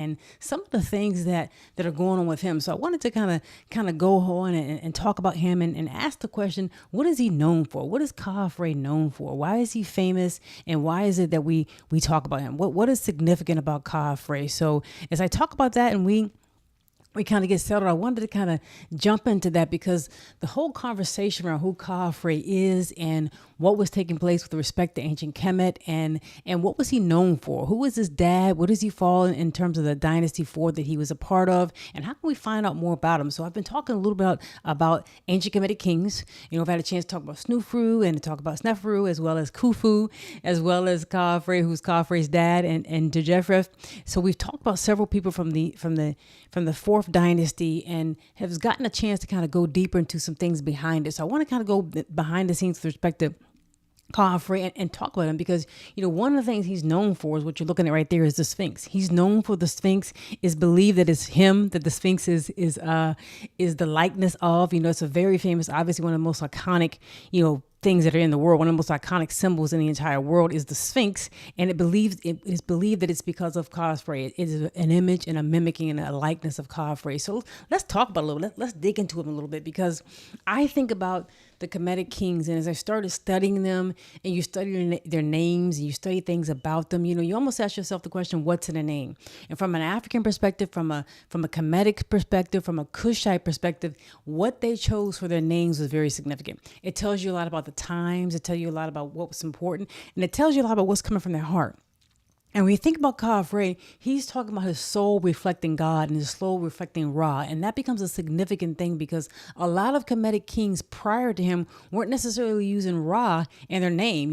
and some of the things that are going on with him. So I wanted to kind of go on and talk about him and ask the question, what is he known for? What is Khafre known for? Why is he famous? And why is it that we talk about him? What is significant about Khafre? So as I talk about that and we kind of get settled, I wanted to kind of jump into that because the whole conversation around who Khafre is and what was taking place with respect to ancient Kemet and what was he known for? Who was his dad? What does he fall in terms of the dynasty for that he was a part of? And how can we find out more about him? So I've been talking a little bit about ancient Kemetic kings. I've had a chance to talk about Snufru and to talk about Snefru, as well as Khufu, as well as Khafre, who's Khafre's dad, and Djefref. So we've talked about several people from the fourth dynasty and have gotten a chance to kind of go deeper into some things behind it. So I want to kind of go behind the scenes with respect to Khafre and talk about him because, one of the things he's known for is what you're looking at right there is the Sphinx. He's known for the Sphinx, is believed that it's him, that the Sphinx is the likeness of, it's a very famous, obviously one of the most iconic, things that are in the world. One of the most iconic symbols in the entire world is the Sphinx, and it is believed that it's because of Khafre. It is an image and a mimicking and a likeness of Khafre. So let's talk about it a little. Let's dig into him a little bit because I think about the Kemetic kings, and as I started studying them, and you study their names, and you study things about them, you almost ask yourself the question, what's in a name? And from an African perspective, from a Kemetic perspective, from a Kushite perspective, what they chose for their names was very significant. It tells you a lot about the times, it tells you a lot about what was important, and it tells you a lot about what's coming from their heart. And when you think about Khafre, he's talking about his soul reflecting God and his soul reflecting Ra. And that becomes a significant thing because a lot of Kemetic kings prior to him weren't necessarily using Ra in their name.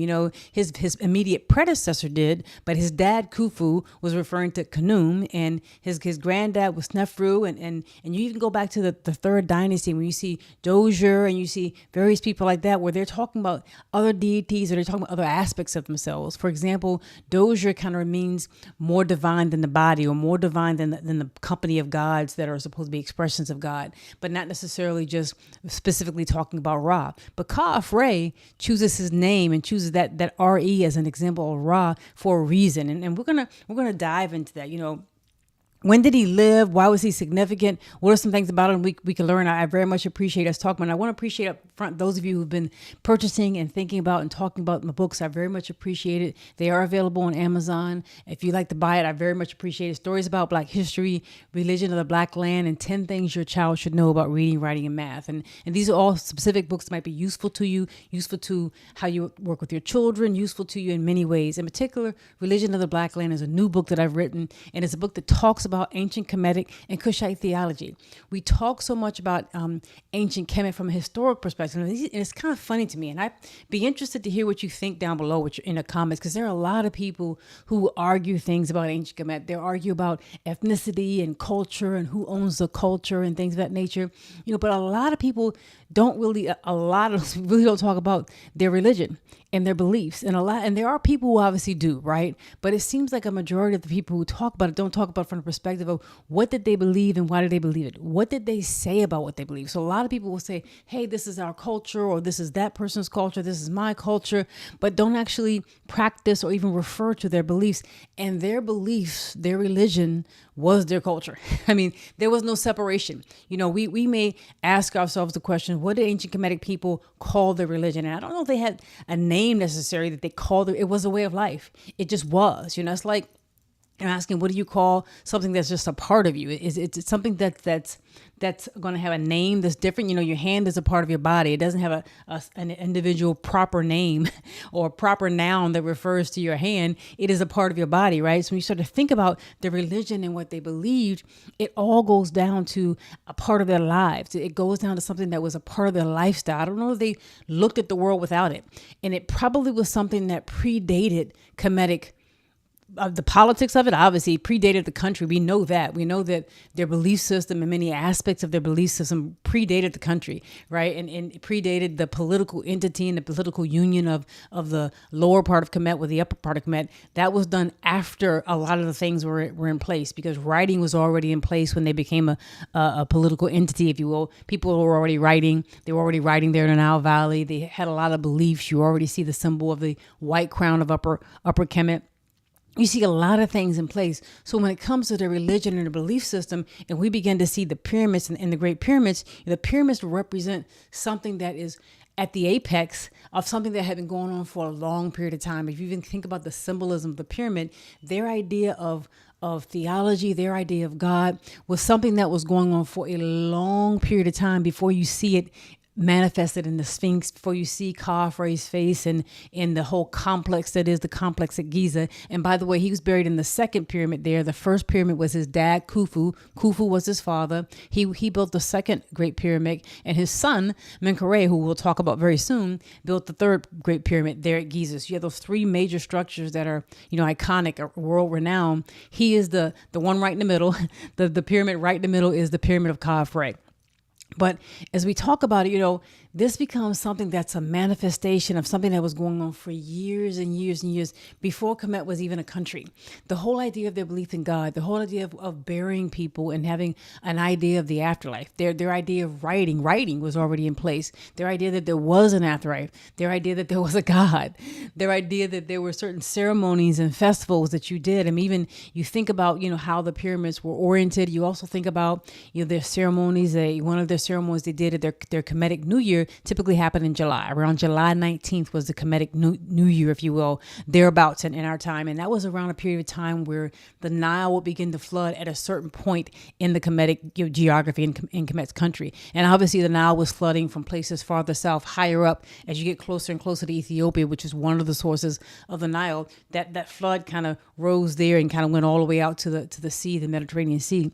His immediate predecessor did, but his dad, Khufu, was referring to Khnum, and his granddad was Snefru. And you even go back to the third dynasty when you see Dozier and you see various people like that, where they're talking about other deities or they're talking about other aspects of themselves. For example, Dozier kind of means more divine than the body, or more divine than the company of gods that are supposed to be expressions of God, but not necessarily just specifically talking about Ra. But Khafre chooses his name and chooses that RE as an example of Ra for a reason. And we're gonna dive into that. When did he live? Why was he significant? What are some things about him we can learn? I very much appreciate us talking. And I want to appreciate up front those of you who've been purchasing and thinking about and talking about my books. I very much appreciate it. They are available on Amazon. If you'd like to buy it, I very much appreciate it. Stories about Black history, religion of the Black land, and 10 things your child should know about reading, writing, and math. And these are all specific books that might be useful to you, useful to how you work with your children, useful to you in many ways. In particular, Religion of the Black Land is a new book that I've written, and it's a book that talks about ancient Kemetic and Kushite theology. We talk so much about ancient Kemet from a historic perspective, and it's kind of funny to me, and I'd be interested to hear what you think down below in the comments, because there are a lot of people who argue things about ancient Kemet. They argue about ethnicity and culture and who owns the culture and things of that nature, but a lot of people don't really don't talk about their religion and their beliefs, and there are people who obviously do, right? But it seems like a majority of the people who talk about it don't talk about it from the perspective of what did they believe and why did they believe it? What did they say about what they believe? So a lot of people will say, hey, this is our culture, or this is that person's culture, this is my culture, but don't actually practice or even refer to their beliefs. And their beliefs, their religion was their culture. I mean, there was no separation. We may ask ourselves the question, what did ancient Kemetic people call their religion? And I don't know if they had a name necessarily that they called it. It was a way of life. It just was. It's like I'm asking, what do you call something that's just a part of you? Is it something that's going to have a name that's different? Your hand is a part of your body. It doesn't have an individual proper name or proper noun that refers to your hand. It is a part of your body, right? So when you start to think about their religion and what they believed, it all goes down to a part of their lives. It goes down to something that was a part of their lifestyle. I don't know if they looked at the world without it. And it probably was something that predated Kemetic. The politics of it obviously predated the country. We know that. We know that their belief system and many aspects of their belief system predated the country, right? And it predated the political entity and the political union of the lower part of Kemet with the upper part of Kemet. That was done after a lot of the things were in place, because writing was already in place when they became a political entity, if you will. People were already writing. They were already writing there in the Nile Valley. They had a lot of beliefs. You already see the symbol of the white crown of upper Kemet. You see a lot of things in place. So when it comes to the religion and the belief system, and we begin to see the pyramids and the Great Pyramids, the pyramids represent something that is at the apex of something that had been going on for a long period of time. If you even think about the symbolism of the pyramid, their idea of theology, their idea of God was something that was going on for a long period of time before you see it manifested in the Sphinx, before you see Khafre's face and in the whole complex that is the complex at Giza. And by the way, he was buried in the second pyramid there. The first pyramid was his dad, Khufu. Khufu was his father. He built the second Great Pyramid, and his son, Menkaure, who we'll talk about very soon, built the third Great Pyramid there at Giza. So you have those three major structures that are, iconic, world renowned. He is the one right in the middle. The pyramid right in the middle is the Pyramid of Khafre. But as we talk about it, this becomes something that's a manifestation of something that was going on for years and years and years before Kemet was even a country. The whole idea of their belief in God, the whole idea of burying people and having an idea of the afterlife, their idea of writing was already in place. Their idea that there was an afterlife, their idea that there was a God, their idea that there were certain ceremonies and festivals that you did. And even you think about, how the pyramids were oriented. You also think about, their ceremonies. One of their ceremonies they did at their Kemetic New Year typically happened in July. Around July 19th was the Kemetic New Year, if you will, thereabouts in our time. And that was around a period of time where the Nile would begin to flood at a certain point in the Kemetic geography in Kemet's country. And obviously the Nile was flooding from places farther south, higher up, as you get closer and closer to Ethiopia, which is one of the sources of the Nile. That flood kind of rose there and kind of went all the way out to the sea, the Mediterranean Sea,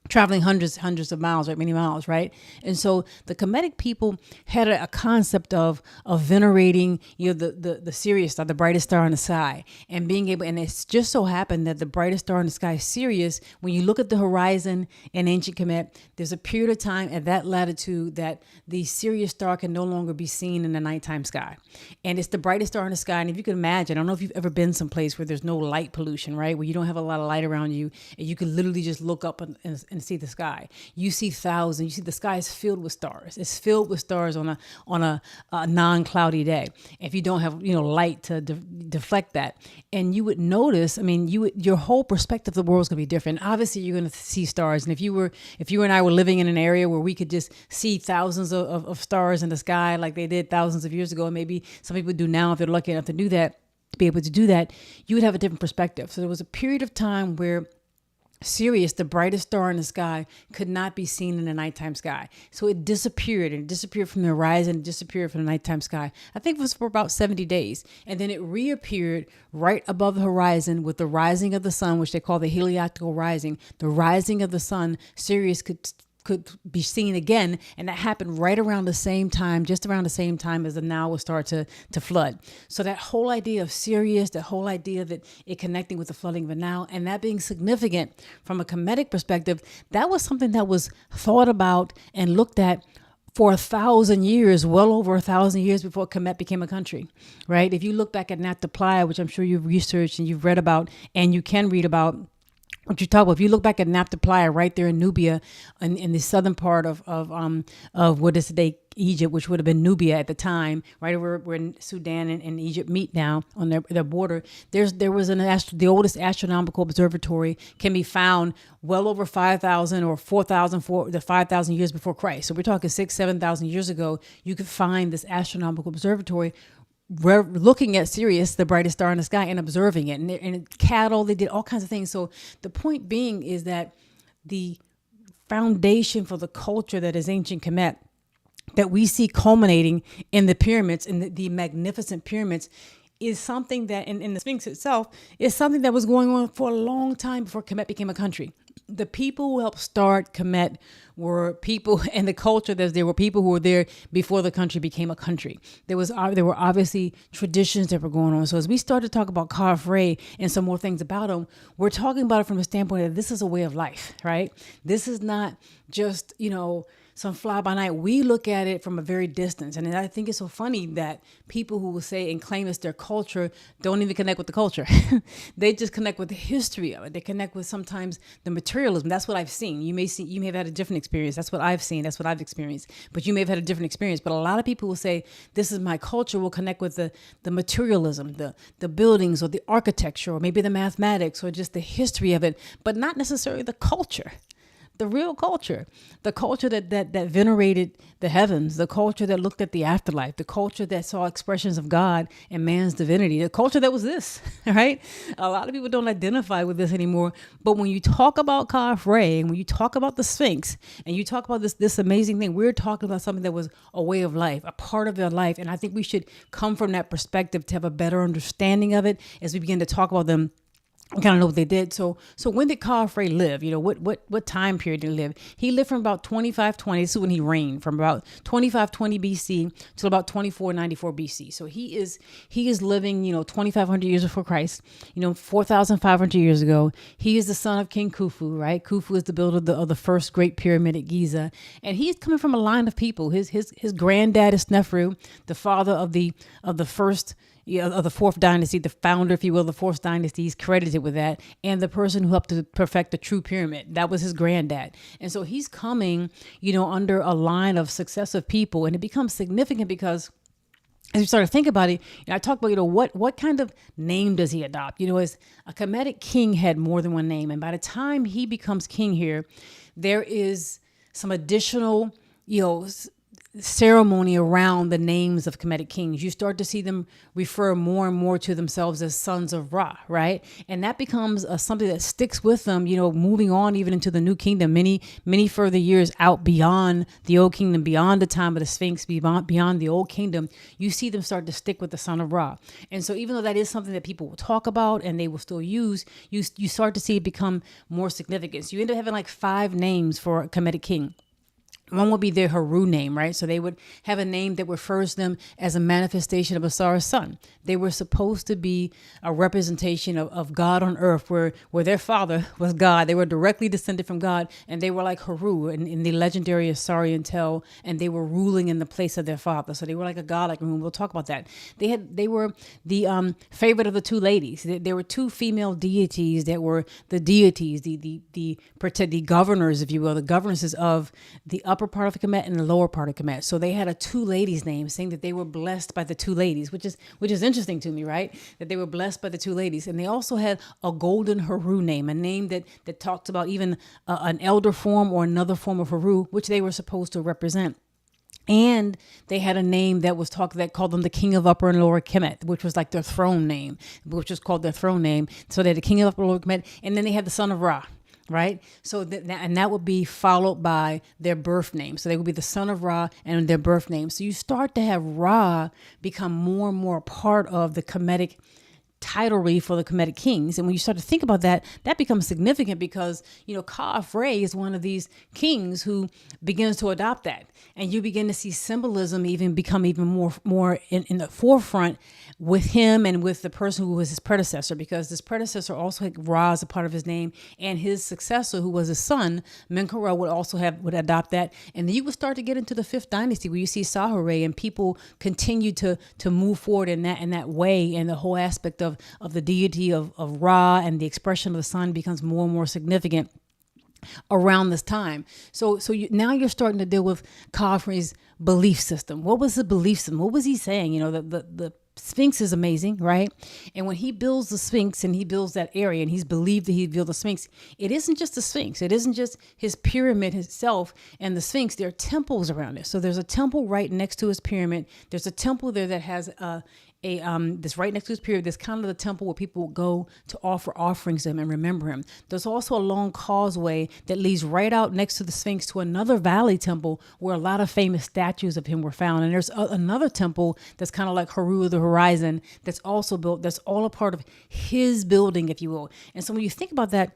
traveling hundreds of miles, right? Many miles, right? And so the Kemetic people had a concept of venerating, the Sirius star, the brightest star in the sky, and being able, and it's just so happened that the brightest star in the sky, Sirius, when you look at the horizon in ancient Kemet, there's a period of time at that latitude that the Sirius star can no longer be seen in the nighttime sky. And it's the brightest star in the sky. And if you can imagine, I don't know if you've ever been someplace where there's no light pollution, right? Where you don't have a lot of light around you, and you can literally just look up and see the sky. You see thousands. You see the sky is filled with stars. It's filled with stars on a non-cloudy day. If you don't have light to deflect that, and you would notice, your whole perspective of the world is going to be different. Obviously, you're going to see stars, and if you and I were living in an area where we could just see thousands of stars in the sky like they did thousands of years ago, and maybe some people do now if they're lucky enough to do that, to be able to do that, you would have a different perspective. So there was a period of time where Sirius, the brightest star in the sky, could not be seen in the nighttime sky. So it disappeared, and it disappeared from the horizon, and disappeared from the nighttime sky. I think it was for about 70 days. And then it reappeared right above the horizon with the rising of the sun, which they call the heliactical rising. The rising of the sun, Sirius could be seen again, and that happened right around the same time, just around the same time as the Nile would start to flood. So that whole idea of Sirius, the whole idea that it connecting with the flooding of the Nile, and that being significant from a Kemetic perspective, that was something that was thought about and looked at for 1,000 years, well over 1,000 years before Kemet became a country, right? If you look back at Nat Playa, which I'm sure you've researched and you've read about, and you can read about what you talk about. If you look back at Nat Playa right there in Nubia, in the southern part of what is today Egypt, which would have been Nubia at the time, right over where Sudan and Egypt meet now on their border. There was the oldest astronomical observatory can be found well over 5,000 or 4,000 to 5,000 years before Christ. So we're talking 7,000 years ago. You could find this astronomical observatory looking at Sirius, the brightest star in the sky, and observing it. And cattle, they did all kinds of things. So the point being is that the foundation for the culture that is ancient Kemet, that we see culminating in the pyramids, in the magnificent pyramids, is something that, in the Sphinx itself, is something that was going on for a long time before Kemet became a country. The people who helped start Kemet were people, and the culture that there were people who were there before the country became a country. There were obviously traditions that were going on. So as we start to talk about Khafre and some more things about him, we're talking about it from a standpoint that this is a way of life, right? This is not just, some fly by night. We look at it from a very distance. And I think it's so funny that people who will say and claim it's their culture don't even connect with the culture. They just connect with the history of it. They connect with sometimes the materialism. That's what I've seen. You may have had a different experience. That's what I've seen. That's what I've experienced. But you may have had a different experience. But a lot of people will say, this is my culture, will connect with the materialism, the buildings or the architecture, or maybe the mathematics, or just the history of it, but not necessarily the culture. The real culture, the culture that venerated the heavens, the culture that looked at the afterlife, the culture that saw expressions of God and man's divinity, the culture that was this, right? A lot of people don't identify with this anymore. But when you talk about Khafre, and when you talk about the Sphinx, and you talk about this amazing thing, we're talking about something that was a way of life, a part of their life. And I think we should come from that perspective to have a better understanding of it as we begin to talk about them. I kind of know what they did. So when did Khafre live? What time period did he live? He lived from about 2520. This is when he reigned, from about 2520 BC till about 2494 BC. So he is living, 2,500 years before Christ, 4,500 years ago. He is the son of King Khufu, right? Khufu is the builder of the first great pyramid at Giza. And he's coming from a line of people. His granddad is Khafre, the father of the first, of the fourth dynasty, the founder, if you will, the fourth dynasty. He's credited with that. And the person who helped to perfect the true pyramid, that was his granddad. And so he's coming, under a line of successive people. And it becomes significant because as you start to think about it, I talk about, what kind of name does he adopt? As a Kemetic king had more than one name. And by the time he becomes king here, there is some additional, ceremony around the names of Kemetic kings. You start to see them refer more and more to themselves as sons of Ra, right? And that becomes something that sticks with them, moving on even into the new kingdom, many further years out beyond the old kingdom, beyond the time of the Sphinx, beyond the old kingdom. You see them start to stick with the son of Ra. And so even though that is something that people will talk about and they will still use, you start to see it become more significant. So you end up having like 5 names for a Kemetic king. One would be their Haru name, right? So they would have a name that refers to them as a manifestation of Asara's son. They were supposed to be a representation of God on earth, where their father was God. They were directly descended from God, and they were like Haru in the legendary Ausarian tale, and they were ruling in the place of their father. So they were like a godlike, and we'll talk about that. They were the favorite of the 2 ladies. There were 2 female deities that were the deities, the governors, if you will, the governesses of the upper part of Kemet and the lower part of Kemet. So they had a 2 ladies name, saying that they were blessed by the 2 ladies, which is interesting to me, right? That they were blessed by the 2 ladies. And they also had a golden Haru name, a name that talks about even an elder form or another form of Haru, which they were supposed to represent. And they had a name that called them the King of Upper and Lower Kemet, which was like their throne name, which was called their throne name. So they had the King of Upper and Lower Kemet, and then they had the son of Ra. Right. So that would be followed by their birth name. So they would be the son of Ra and their birth name. So you start to have Ra become more and more a part of the Kemetic titlery for the Kemetic kings. And when you start to think about that, that becomes significant because, Khafre is one of these kings who begins to adopt that. And you begin to see symbolism become even more in the forefront with him and with the person who was his predecessor, because this predecessor also had Ra as a part of his name, and his successor, who was his son, Menkaure, would adopt that. And then you would start to get into the 5th dynasty, where you see Sahare, and people continue to move forward in that way, and the whole aspect of the deity of Ra and the expression of the sun becomes more and more significant around this time. So now you're starting to deal with Khafre's belief system. What was the belief system? What was he saying? The Sphinx is amazing, right? And when he builds the Sphinx and he builds that area, and he's believed that he built the Sphinx, it isn't just the Sphinx. It isn't just his pyramid itself and the Sphinx. There are temples around it. So there's a temple right next to his pyramid. There's a temple there that has this right next to his pyramid. There's kind of the temple where people will go to offer offerings to him and remember him. There's also a long causeway that leads right out next to the Sphinx to another valley temple where a lot of famous statues of him were found. And there's another temple that's kind of like Haru of the Horizon that's also built, that's all a part of his building, if you will. And so when you think about that,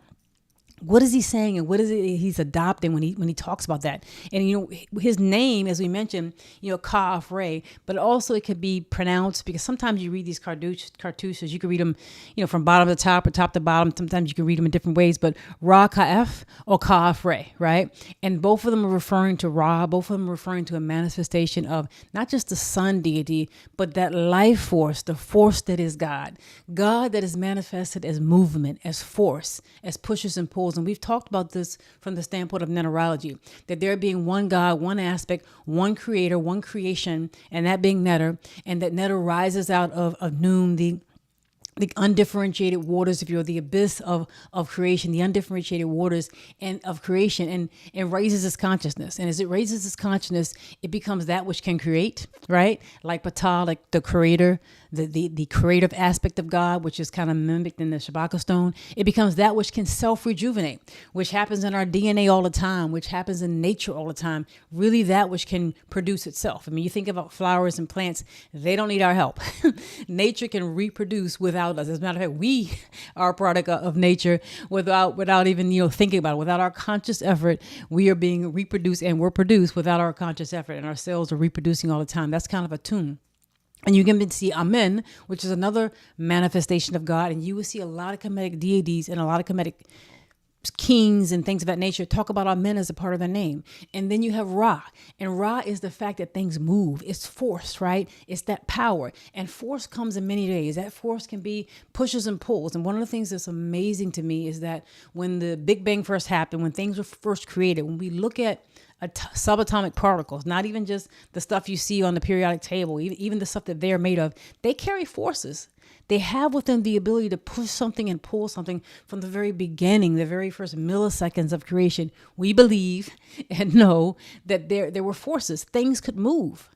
what is he saying, and what is it he's adopting when he talks about that? And his name, as we mentioned, Khafre, but also it could be pronounced, because sometimes you read these cartouches, you can read them, from bottom to top or top to bottom. Sometimes you can read them in different ways, but Ra Kaf or Khafre, right? And both of them are referring to Ra. Both of them are referring to a manifestation of not just the sun deity, but that life force, the force that is God that is manifested as movement, as force, as pushes and pulls. And we've talked about this from the standpoint of netterology, that there being one God, one aspect, one creator, one creation, and that being netter, and that netter rises out of Noom, the undifferentiated waters, if you're the abyss of creation, the undifferentiated waters and of creation, and raises its consciousness. And as it raises its consciousness, it becomes that which can create, right? Like Ptah, like the creator, the creative aspect of God, which is kind of mimicked in the Shabaka stone. It becomes that which can self-rejuvenate, which happens in our DNA all the time, which happens in nature all the time. Really that which can produce itself. I mean, you think about flowers and plants, they don't need our help. Nature can reproduce without us. As a matter of fact, we are a product of nature without even thinking about it. Without our conscious effort, we are being reproduced, and we're produced without our conscious effort, and our cells are reproducing all the time. That's kind of a tune. And you can see Amen, which is another manifestation of God. And you will see a lot of Kemetic deities and a lot of Kemetic kings and things of that nature talk about Amen as a part of their name. And then you have Ra. And Ra is the fact that things move. It's force, right? It's that power. And force comes in many ways. That force can be pushes and pulls. And one of the things that's amazing to me is that when the Big Bang first happened, when things were first created, when we look at subatomic particles, not even just the stuff you see on the periodic table, even the stuff that they're made of, they carry forces. They have within the ability to push something and pull something from the very beginning, the very first milliseconds of creation. We believe and know that there were forces. Things could move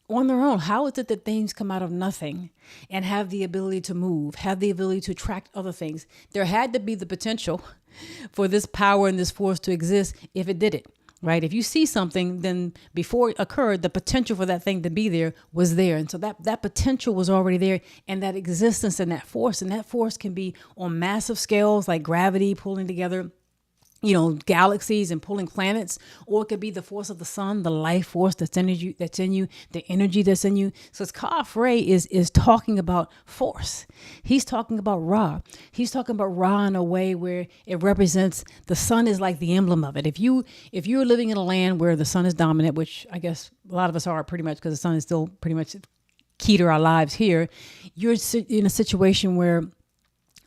on their own. How is it that things come out of nothing and have the ability to move, have the ability to attract other things? There had to be the potential for this power and this force to exist if it did it. Right? If you see something, then before it occurred, the potential for that thing to be there was there. And so that potential was already there, and that existence and that force can be on massive scales like gravity pulling together galaxies and pulling planets, or it could be the force of the sun, the life force that's in you, the energy that's in you. So it's Khafre is talking about force. He's talking about Ra. He's talking about Ra in a way where it represents the sun is like the emblem of it. If you're living in a land where the sun is dominant, which I guess a lot of us are pretty much, because the sun is still pretty much key to our lives here, you're in a situation where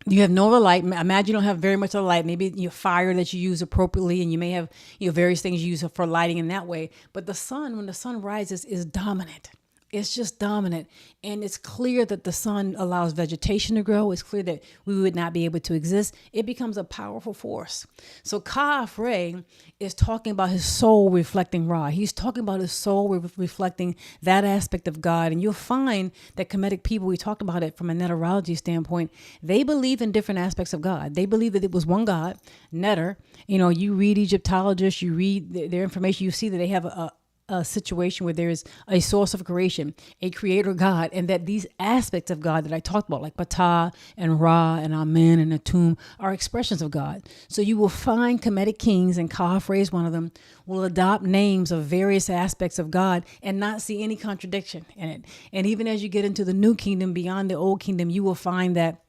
you have no other light. Imagine you don't have very much of light. Maybe your fire that you use appropriately, and you may have various things you use for lighting in that way. But the sun, when the sun rises, is dominant. It's just dominant. And it's clear that the sun allows vegetation to grow. It's clear that we would not be able to exist. It becomes a powerful force. So Khafre is talking about his soul reflecting Ra. He's talking about his soul reflecting that aspect of God. And you'll find that Kemetic people, we talked about it from a netterology standpoint, they believe in different aspects of God. They believe that it was one God, netter. You read Egyptologists, you read their information, you see that they have a situation where there is a source of creation, a creator God, and that these aspects of God that I talked about, like Ptah and Ra and Amen and Atum, are expressions of God. So you will find Kemetic kings, and Khafre is one of them, will adopt names of various aspects of God and not see any contradiction in it. And even as you get into the new kingdom, beyond the old kingdom, you will find that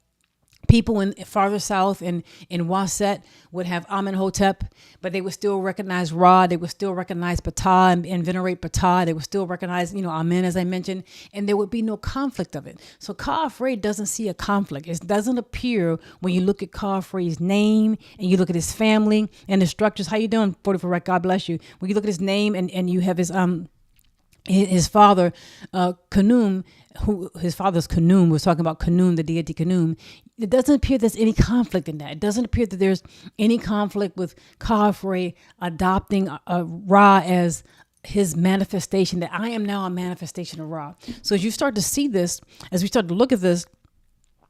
people in farther south in Auset would have Amenhotep, but they would still recognize Ra. They would still recognize Ptah and venerate Ptah. They would still recognize, Amen, as I mentioned, and there would be no conflict of it. So Khafre doesn't see a conflict. It doesn't appear when you look at Khafre's name and you look at his family and the structures. How you doing, 44? God bless you. When you look at his name and you have his father, Khnum, who his father's Khnum, was talking about Khnum, the deity Khnum. It doesn't appear there's any conflict in that. It doesn't appear that there's any conflict with Khafre adopting Ra as his manifestation, that I am now a manifestation of Ra. So as you start to see this, as we start to look at this,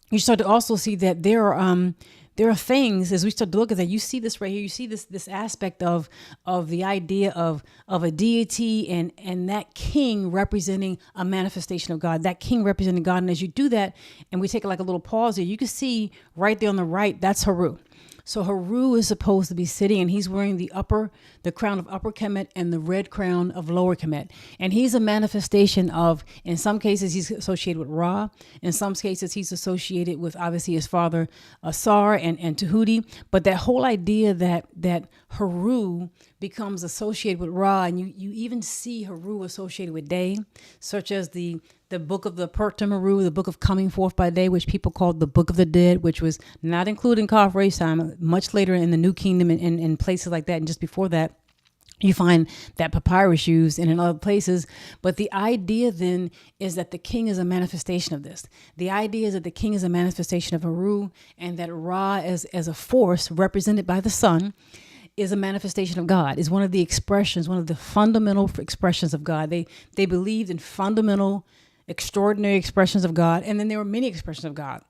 you start to also see that there are things, as we start to look at that, you see this right here, you see this aspect of the idea of a deity and that king representing a manifestation of God, that king representing God. And as you do that, and we take like a little pause here, you can see right there on the right, that's Haru. So Haru is supposed to be sitting, and he's wearing the crown of Upper Kemet and the red crown of Lower Kemet. And he's a manifestation of, in some cases, he's associated with Ra. In some cases, he's associated with, obviously, his father, Asar and Tahuti. But that whole idea that Haru becomes associated with Ra, and you even see Haru associated with day, such as the book of the Pertum Haru, the book of coming forth by day, which people called the book of the dead, which was not included in Khafre's time, much later in the New Kingdom and in places like that. And just before that, you find that papyrus used and in other places. But the idea then is that the king is a manifestation of this. The idea is that the king is a manifestation of Haru, and that Ra as a force represented by the sun is a manifestation of God, is one of the expressions, one of the fundamental expressions of God. They believed in fundamental, extraordinary expressions of God. And then there were many expressions of God.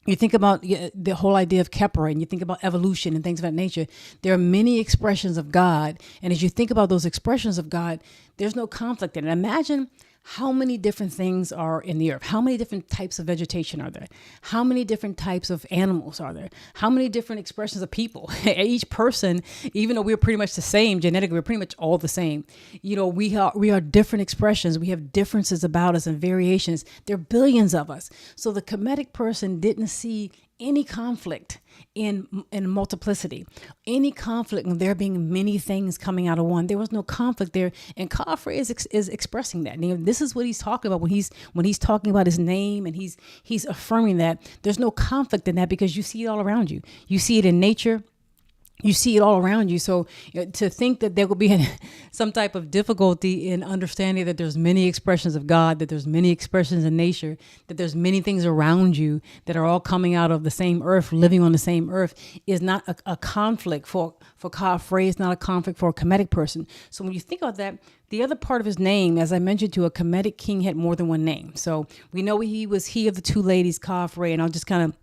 You think about the whole idea of Khafre, and you think about evolution and things of that nature. There are many expressions of God. And as you think about those expressions of God, there's no conflict in it. Imagine how many different things are in the earth. How many different types of vegetation are there? How many different types of animals are there? How many different expressions of people? Each person, even though we're pretty much the same genetically, we're pretty much all the same. We are different expressions. We have differences about us and variations. There are billions of us. So the Kemetic person didn't see any conflict in multiplicity, any conflict in there being many things coming out of one. There was no conflict there, and Khafre is expressing that. And this is what he's talking about when he's talking about his name, and he's affirming that there's no conflict in that, because you see it all around you. You see it in nature. You see it all around you. So to think that there will be some type of difficulty in understanding that there's many expressions of God, that there's many expressions in nature, that there's many things around you that are all coming out of the same earth, living on the same earth, is not a conflict for Khafre. It's not a conflict for a Kemetic person. So when you think about that, the other part of his name, as I mentioned to, a Kemetic king had more than one name. So we know he was he of the two ladies, Khafre, and I'll just kind of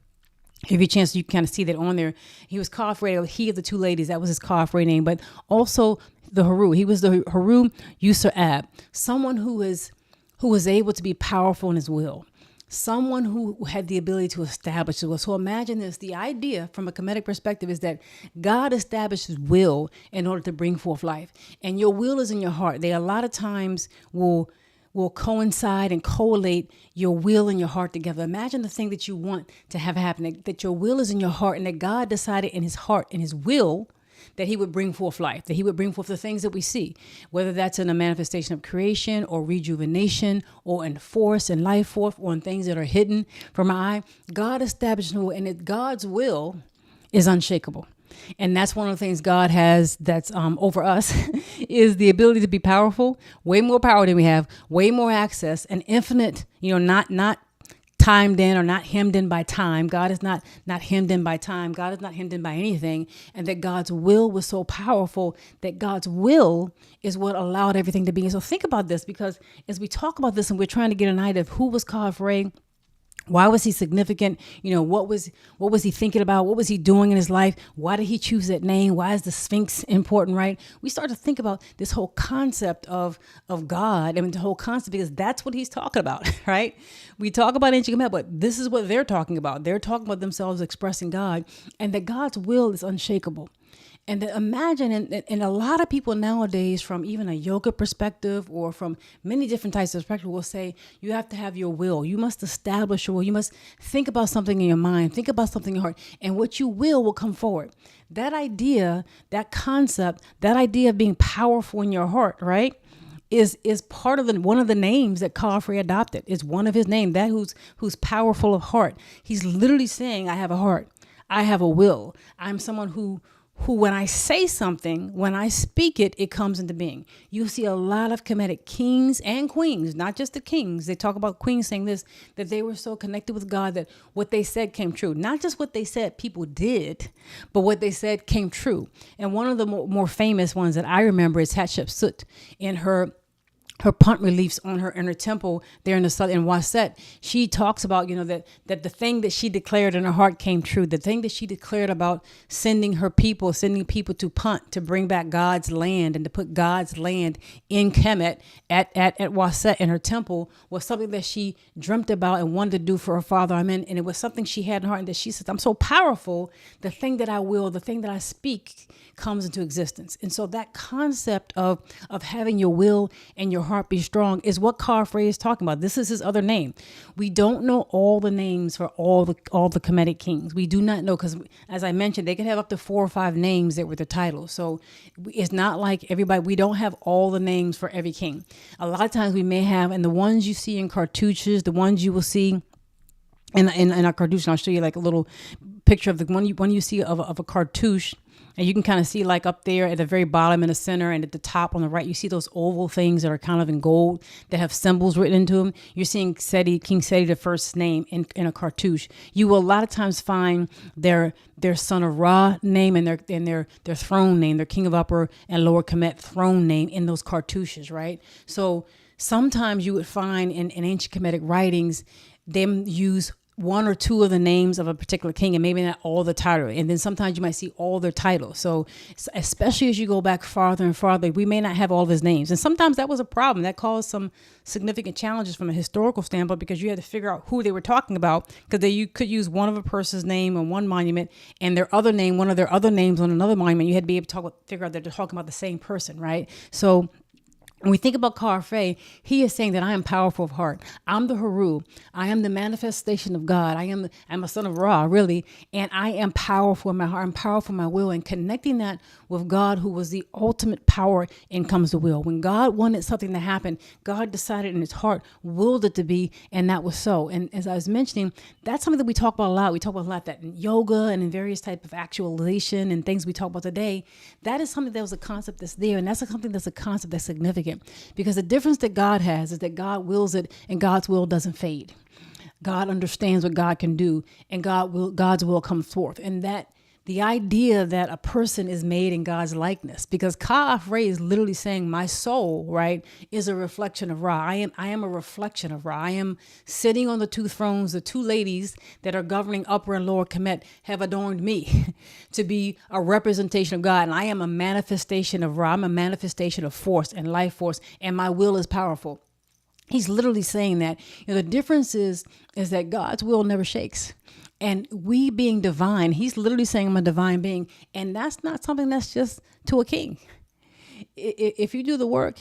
give you a chance, you can kind of see that on there. He was Khafre, he of the two ladies. That was his Khafre name. But also the Haru. He was the Haru Yusar'ab, someone who was able to be powerful in his will, someone who had the ability to establish the will. So imagine this. The idea from a Kemetic perspective is that God establishes will in order to bring forth life. And your will is in your heart. They a lot of times will coincide and collate your will and your heart together. Imagine the thing that you want to have happen, that your will is in your heart, and that God decided in his heart, in his will, that he would bring forth life, that he would bring forth the things that we see, whether that's in a manifestation of creation or rejuvenation or in force and life force or in things that are hidden from our eye. God established a will, and God's will is unshakable. And that's one of the things God has that's over us is the ability to be powerful, way more power than we have, way more access, and infinite, not timed in or not hemmed in by time. God is not hemmed in by time. God is not hemmed in by anything. And that God's will was so powerful that God's will is what allowed everything to be. And so think about this, because as we talk about this and we're trying to get an idea of who was Khafre, why was he significant? What was he thinking about? What was he doing in his life? Why did he choose that name? Why is the Sphinx important, right? We start to think about this whole concept of God. I mean, the whole concept, because that's what he's talking about, right? We talk about ancient Kemet, but this is what they're talking about. They're talking about themselves expressing God, and that God's will is unshakable. And to imagine, and a lot of people nowadays, from even a yoga perspective or from many different types of perspective, will say you have to have your will. You must establish your will. You must think about something in your mind, think about something in your heart, and what you will come forward. That idea, that concept, that idea of being powerful in your heart, right, is part of one of the names that Khafre adopted. It's one of his names, that who's powerful of heart. He's literally saying, I have a heart. I have a will. I'm someone who when I say something, when I speak it, it comes into being. You see a lot of Kemetic kings and queens, not just the kings. They talk about queens saying this, that they were so connected with God that what they said came true. Not just what they said people did, but what they said came true. And one of the more famous ones that I remember is Hatshepsut in her her punt reliefs on her in her temple there in the southern Auset, she talks about, that the thing that she declared in her heart came true. The thing that she declared about sending people to punt, to bring back God's land and to put God's land in Kemet at Auset in her temple, was something that she dreamt about and wanted to do for her father. Amen. And it was something she had in her heart, and that she said, I'm so powerful, the thing that I will, the thing that I speak comes into existence. And so that concept of having your will and your heart be strong is what Khafre is talking about. This is his other name. We don't know all the names for all the Kemetic kings. We do not know, because as I mentioned, they could have up to 4 or 5 names that were the titles. So it's not like everybody, we don't have all the names for every king. A lot of times we may have, and the ones you see in cartouches, the ones you will see in our cartouche, and I'll show you like a little picture of the one you see of a cartouche. And you can kind of see like up there at the very bottom in the center and at the top on the right, you see those oval things that are kind of in gold that have symbols written into them. You're seeing King Seti, the first name in a cartouche. You will a lot of times find their son of Ra name and their throne name, their king of Upper and Lower Kemet throne name in those cartouches, right? So sometimes you would find in ancient Kemetic writings, them use 1 or 2 of the names of a particular king, and maybe not all the title. And then sometimes you might see all their titles. So especially as you go back farther and farther, we may not have all of his names. And sometimes that was a problem. That caused some significant challenges from a historical standpoint, because you had to figure out who they were talking about, because you could use one of a person's name on one monument and their other name, one of their other names on another monument. You had to be able to figure out that they're talking about the same person, right? So when we think about Khafre, he is saying that I am powerful of heart. I'm the Haru. I am the manifestation of God. I'm a son of Ra, really. And I am powerful in my heart. I'm powerful in my will. And connecting that with God, who was the ultimate power, in comes the will. When God wanted something to happen, God decided in his heart, willed it to be, and that was so. And as I was mentioning, that's something that we talk about a lot. We talk about a lot that in yoga and in various types of actualization and things we talk about today. That is something that was a concept that's there. And that's something that's a concept that's significant. Because the difference that God has is that God wills it, and God's will doesn't fade. God understands what God can do, and God's will comes forth. And that the idea that a person is made in God's likeness, because Khafre is literally saying my soul, right, is a reflection of Ra. I am a reflection of Ra. I am sitting on the 2 thrones. The 2 ladies that are governing Upper and Lower Kemet have adorned me to be a representation of God. And I am a manifestation of Ra. I'm a manifestation of force and life force, and my will is powerful. He's literally saying that. The difference is that God's will never shakes. And we being divine, he's literally saying I'm a divine being. And that's not something that's just to a king. If you do the work,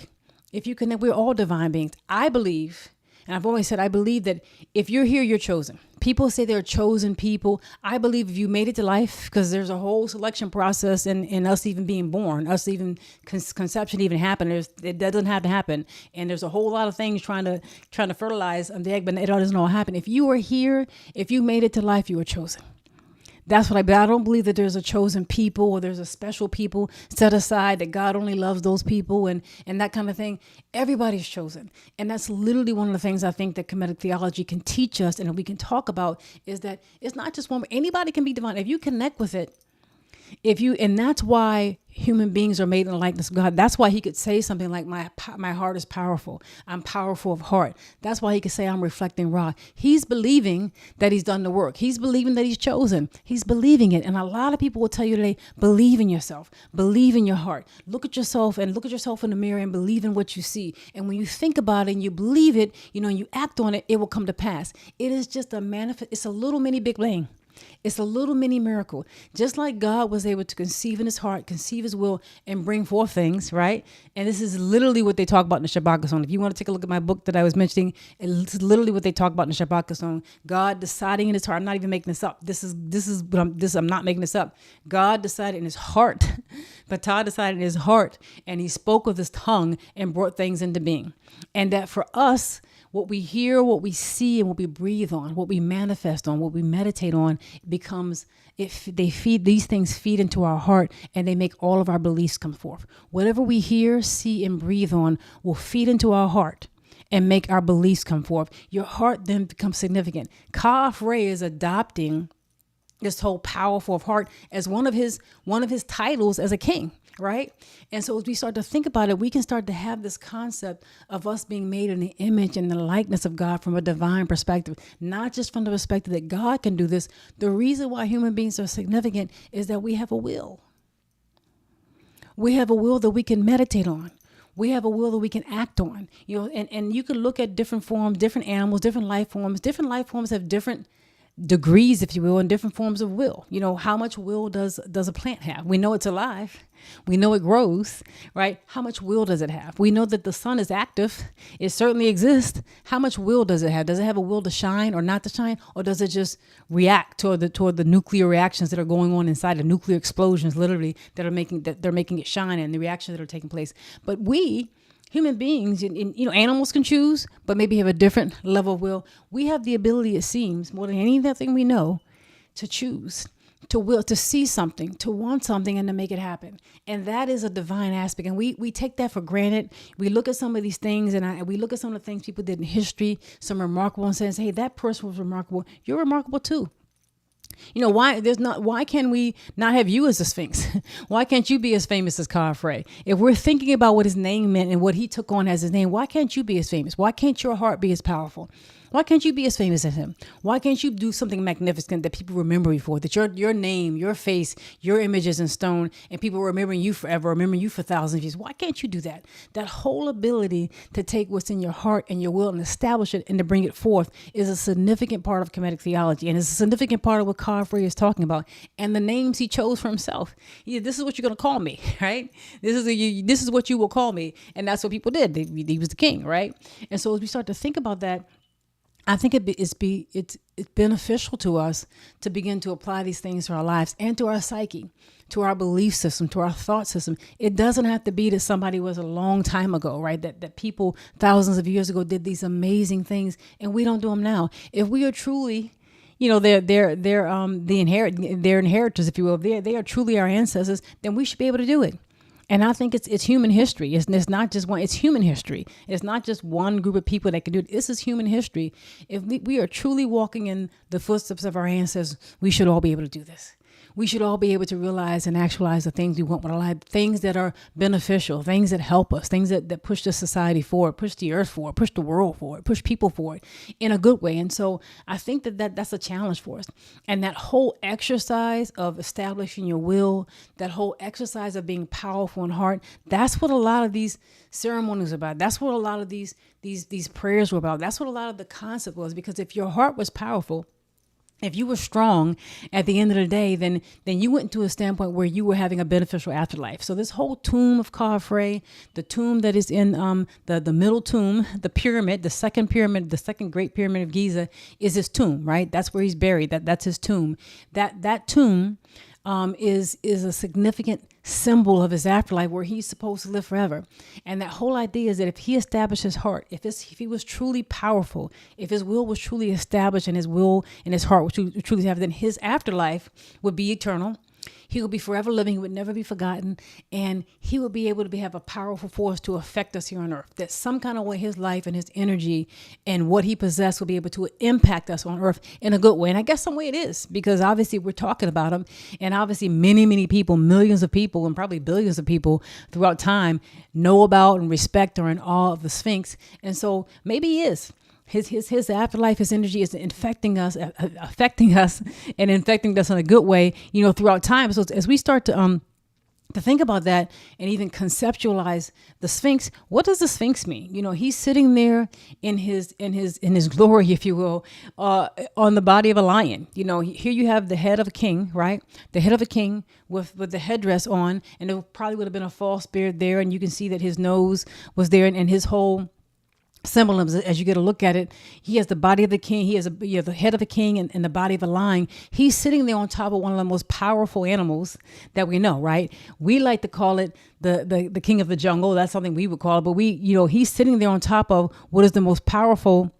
if you connect, we're all divine beings. I believe, and I've always said, I believe that if you're here, you're chosen. People say they're chosen people. I believe if you made it to life, because there's a whole selection process in us even being born, us even conception even happening. It doesn't have to happen. And there's a whole lot of things trying to fertilize the egg, but it doesn't all happen. If you are here, if you made it to life, you were chosen. That's what I don't believe that there's a chosen people or there's a special people set aside, that God only loves those people and that kind of thing. Everybody's chosen. And that's literally one of the things I think that Kemetic theology can teach us and we can talk about, is that it's not just one. Anybody can be divine. If you connect with it, and that's why human beings are made in the likeness of God. That's why he could say something like, my heart is powerful. I'm powerful of heart. That's why he could say, I'm reflecting Ra. He's believing that he's done the work. He's believing that he's chosen. He's believing it. And a lot of people will tell you today, believe in yourself, believe in your heart. Look at yourself in the mirror and believe in what you see. And when you think about it and you believe it, and you act on it, it will come to pass. It is just it's a little mini Big Bang. It's a little mini miracle. Just like God was able to conceive in his heart, conceive his will, and bring forth things, right? And this is literally what they talk about in the Shabaka song. If you want to take a look at my book that I was mentioning, it's literally what they talk about in the Shabaka song. God deciding in his heart. I'm not even making this up. I'm not making this up. God decided in his heart. Ptah decided in his heart, and he spoke with his tongue and brought things into being. And that for us, what we hear, what we see, and what we breathe on, what we manifest on, what we meditate on, these things feed into our heart, and they make all of our beliefs come forth. Whatever we hear, see, and breathe on will feed into our heart and make our beliefs come forth. Your heart then becomes significant. Khafre is adopting this whole powerful of heart as one of his titles as a king. right? And so as we start to think about it, we can start to have this concept of us being made in the image and the likeness of God from a divine perspective, not just from the perspective that God can do this. The reason why human beings are significant is that we have a will. We have a will that we can meditate on. We have a will that we can act on, and you can look at different forms, different animals, different life forms. Different life forms have different degrees, if you will, and different forms of will. How much will does a plant have? We know it's alive. We know it grows, right? How much will does it have? We know that the sun is active. It certainly exists. How much will does it have? Does it have a will to shine or not to shine? Or does it just react toward the nuclear reactions that are going on inside, the nuclear explosions, literally, that they're making it shine, and the reactions that are taking place? But we, human beings, animals can choose, but maybe have a different level of will. We have the ability, it seems, more than anything we know, to choose, to will, to see something, to want something, and to make it happen. And that is a divine aspect. And we take that for granted. We look at some of these things, and we look at some of the things people did in history, some remarkable, and says, hey, that person was remarkable. You're remarkable too. Why can we not have you as a Sphinx? Why can't you be as famous as Khafre? If we're thinking about what his name meant and what he took on as his name, why can't you be as famous? Why can't your heart be as powerful? Why can't you be as famous as him? Why can't you do something magnificent that people remember you for? That your name, your face, your image is in stone, and people remembering you forever, remembering you for thousands of years. Why can't you do that? That whole ability to take what's in your heart and your will and establish it and to bring it forth is a significant part of Kemetic theology, and it's a significant part of what Khafre is talking about. And the names he chose for himself. This is what you're going to call me, right? This is what you will call me, and that's what people did. He was the king, right? And so as we start to think about that, I think it's beneficial to us to begin to apply these things to our lives and to our psyche, to our belief system, to our thought system. It doesn't have to be that somebody was a long time ago, right? That people thousands of years ago did these amazing things, and we don't do them now. If we are truly, their inheritors, if you will, they are truly our ancestors, then we should be able to do it. And I think it's human history. It's not just one. It's human history. It's not just one group of people that can do it. This is human history. If we are truly walking in the footsteps of our ancestors, we should all be able to do this. We should all be able to realize and actualize the things we want with our life, things that are beneficial, things that help us, things that push the society forward, push the earth forward, push the world forward, push people forward in a good way. And so I think that's a challenge for us. And that whole exercise of establishing your will, that whole exercise of being powerful in heart, that's what a lot of these ceremonies are about. That's what a lot of these prayers were about. That's what a lot of the concept was, because if your heart was powerful, if you were strong at the end of the day, then you went to a standpoint where you were having a beneficial afterlife. So this whole tomb of Khafre, the tomb that is in the middle tomb, the pyramid, the second great pyramid of Giza, is his tomb, right? That's where he's buried. That's his tomb. That tomb is a significant symbol of his afterlife, where he's supposed to live forever. And that whole idea is that if he established his heart, if he was truly powerful, if his will was truly established and his will and his heart was truly have, then his afterlife would be eternal. He would be forever living. He would never be forgotten. And he would be able to have a powerful force to affect us here on earth. That some kind of way his life and his energy and what he possessed will be able to impact us on earth in a good way. And I guess some way it is, because obviously we're talking about him. And obviously many, many people, millions of people, and probably billions of people throughout time know about and respect or in awe of the Sphinx. And so maybe he is. His afterlife, his energy is affecting us and infecting us in a good way, throughout time. So as we start to think about that and even conceptualize the Sphinx, what does the Sphinx mean? He's sitting there in his glory, if you will, on the body of a lion. Here you have the head of a king, right? The head of a king with the headdress on, and there probably would have been a false beard there, and you can see that his nose was there, and his whole symbolism, as you get a look at it, he has the body of the king, he has the head of a king and the body of a lion. He's sitting there on top of one of the most powerful animals that we know, right? We like to call it the king of the jungle. That's something we would call it, but he's sitting there on top of what is the most powerful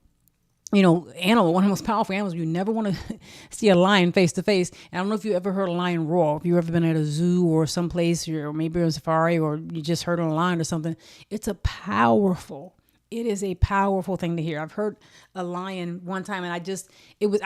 animal, one of the most powerful animals. You never want to see a lion face to face. And I don't know if you ever heard a lion roar. If you've ever been at a zoo or someplace, or maybe on a safari, or you just heard on a lion or something. It's a powerful It is a powerful thing to hear. I've heard a lion one time, and I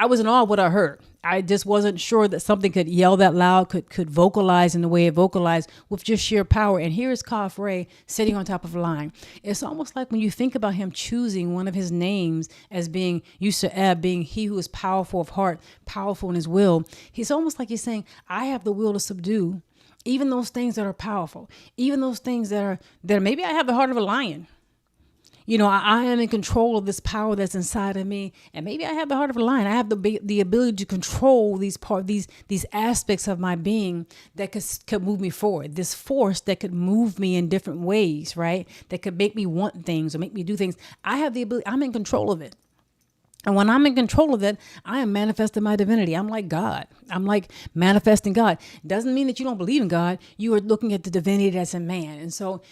was in awe of what I heard. I just wasn't sure that something could yell that loud, could vocalize in the way it vocalized with just sheer power. And here is Khafre sitting on top of a lion. It's almost like when you think about him choosing one of his names as being Yusa'eb, being he who is powerful of heart, powerful in his will. He's almost like he's saying, I have the will to subdue even those things that are powerful, even those things that maybe I have the heart of a lion. I am in control of this power that's inside of me, and maybe I have the heart of a lion. I have the ability to control these aspects of my being that could move me forward. This force that could move me in different ways, right? That could make me want things or make me do things. I have the ability. I'm in control of it. And when I'm in control of it, I am manifesting my divinity. I'm like God. I'm like manifesting God. Doesn't mean that you don't believe in God. You are looking at the divinity that's in man. And so,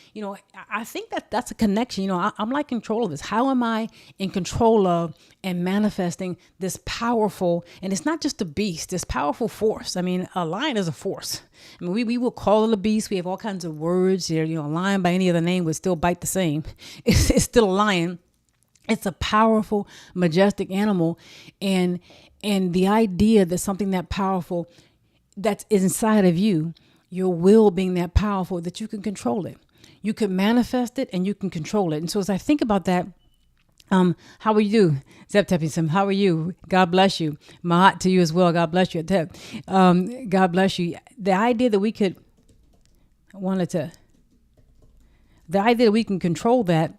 I think that's a connection. I'm like control of this. How am I in control of and manifesting this powerful, and it's not just a beast, this powerful force. I mean, a lion is a force. I mean, we will call it a beast. We have all kinds of words here. A lion by any other name would still bite the same. It's still a lion. It's a powerful, majestic animal. And the idea that something that powerful that's inside of you, your will being that powerful, that you can control it. You can manifest it and you can control it. And so as I think about that, how are you? Zeb Tepisim, how are you? God bless you. Mahat to you as well. God bless you. God bless you. The idea that we can control that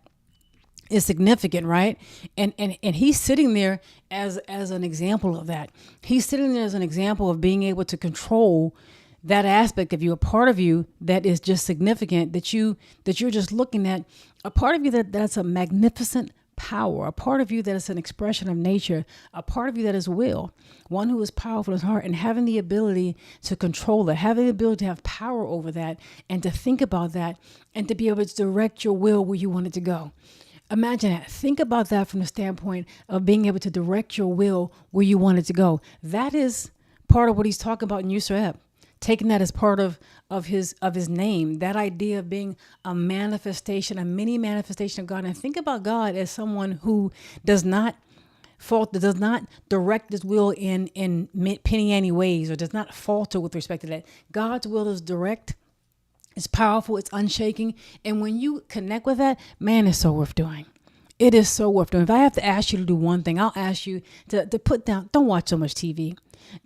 is significant, right? And he's sitting there as an example of that. He's sitting there as an example of being able to control that aspect of you, a part of you that is just significant, that you're just looking at, a part of you that's a magnificent power, a part of you that is an expression of nature, a part of you that is will, one who is powerful in his heart, and having the ability to control that, having the ability to have power over that, and to think about that, and to be able to direct your will where you want it to go. Imagine that. Think about that from the standpoint of being able to direct your will where you want it to go. That is part of what he's talking about in Yusa'eb, taking that as part of his name, that idea of being a manifestation, a mini manifestation of God. And think about God as someone who does not direct his will in penny ante ways, or does not falter with respect to that. God's will is direct. It's powerful. It's unshaking. And when you connect with that, man, it's so worth doing. It is so worth doing. If I have to ask you to do one thing, I'll ask you to put down, don't watch so much TV.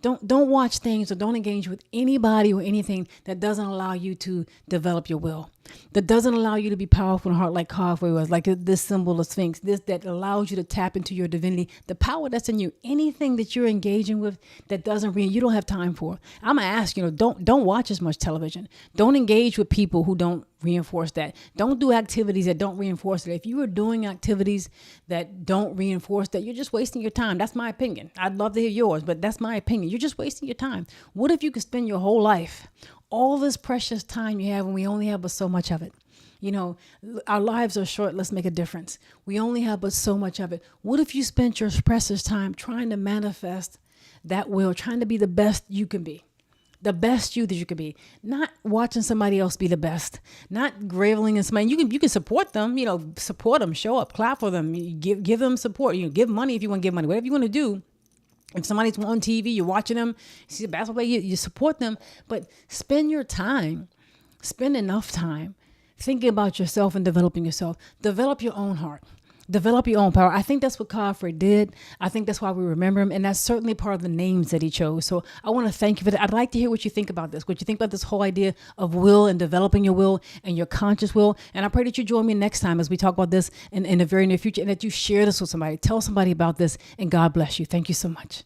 Don't watch things, or don't engage with anybody or anything that doesn't allow you to develop your will, that doesn't allow you to be powerful in heart, like Khafre was, like this symbol of Sphinx, that allows you to tap into your divinity, the power that's in you. Anything that you're engaging with that you don't have time for. I'm gonna ask, don't watch as much television. Don't engage with people who don't reinforce that. Don't do activities that don't reinforce it. If you are doing activities that don't reinforce that, you're just wasting your time. That's my opinion. I'd love to hear yours, but that's my opinion. You're just wasting your time. What if you could spend your whole life, all this precious time you have, and we only have but so much of it? Our lives are short. Let's make a difference. We only have but so much of it. What if you spent your precious time trying to manifest that will, trying to be the best you can be? The best you that you could be, not watching somebody else be the best, not groveling in somebody. You can support them, support them, show up, clap for them, give them support, give money if you want to give money, whatever you want to do. If somebody's on TV, you're watching them, you see the basketball player, you support them, but spend enough time thinking about yourself and developing yourself. Develop your own heart. Develop your own power. I think that's what Khafre did. I think that's why we remember him. And that's certainly part of the names that he chose. So I want to thank you for that. I'd like to hear what you think about this. What you think about this whole idea of will and developing your will and your conscious will. And I pray that you join me next time as we talk about this in the very near future, and that you share this with somebody. Tell somebody about this, and God bless you. Thank you so much.